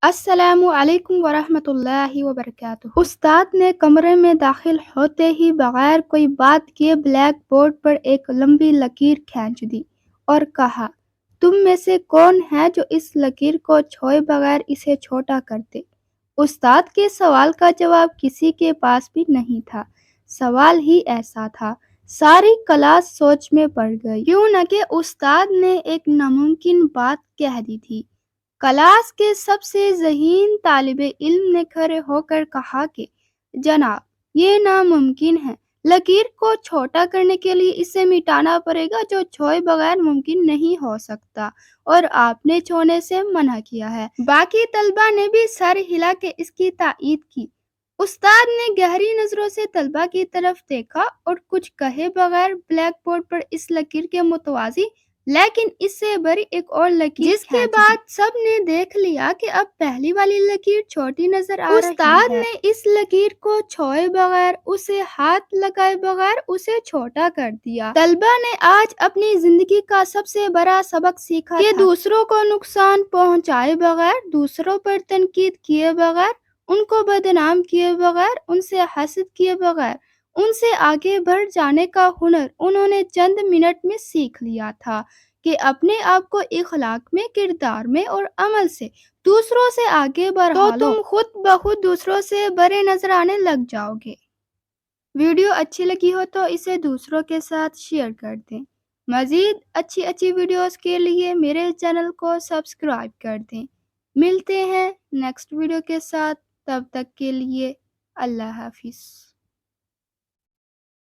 السلام علیکم ورحمۃ اللہ وبرکاتہ۔ استاد نے کمرے میں داخل ہوتے ہی بغیر کوئی بات کیے بلیک بورڈ پر ایک لمبی لکیر کھینچ دی اور کہا، تم میں سے کون ہے جو اس لکیر کو چھوئے بغیر اسے چھوٹا کر دے؟ استاد کے سوال کا جواب کسی کے پاس بھی نہیں تھا۔ سوال ہی ایسا تھا، ساری کلاس سوچ میں پڑ گئی، کیوں نہ کہ استاد نے ایک ناممکن بات کہہ دی تھی۔ کلاس کے سب سے ذہین طالب علم نے کھڑے ہو کر کہا کہ جناب، یہ ناممکن ہے۔ لکیر کو چھوٹا کرنے کے لیے اسے مٹانا پڑے گا جو چھوئے بغیر ممکن نہیں ہو سکتا، اور آپ نے چھونے سے منع کیا ہے۔ باقی طلبہ نے بھی سر ہلا کے اس کی تائید کی۔ استاد نے گہری نظروں سے طلبہ کی طرف دیکھا اور کچھ کہے بغیر بلیک بورڈ پر اس لکیر کے متوازی لیکن اس سے بڑی ایک اور لکیر جس کے بعد سب نے دیکھ لیا کہ اب پہلی والی لکیر چھوٹی نظر آ رہی ہے۔ استاد نے اس لکیر کو چھوئے بغیر، اسے ہاتھ لگائے بغیر اسے چھوٹا کر دیا۔ طلبہ نے آج اپنی زندگی کا سب سے بڑا سبق سیکھا کہ دوسروں کو نقصان پہنچائے بغیر، دوسروں پر تنقید کیے بغیر، ان کو بدنام کیے بغیر، ان سے حسد کیے بغیر، ان سے آگے بڑھ جانے کا ہنر انہوں نے چند منٹ میں سیکھ لیا تھا کہ اپنے آپ کو اخلاق میں، کردار میں اور عمل سے دوسروں سے آگے بڑھا لو تو تم خود بخود دوسروں سے بڑے نظر آنے لگ جاؤ گے۔ ویڈیو اچھی لگی ہو تو اسے دوسروں کے ساتھ شیئر کر دیں۔ مزید اچھی ویڈیوز کے لیے میرے چینل کو سبسکرائب کر دیں۔ ملتے ہیں نیکسٹ ویڈیو کے ساتھ، تب تک کے لیے اللہ حافظ۔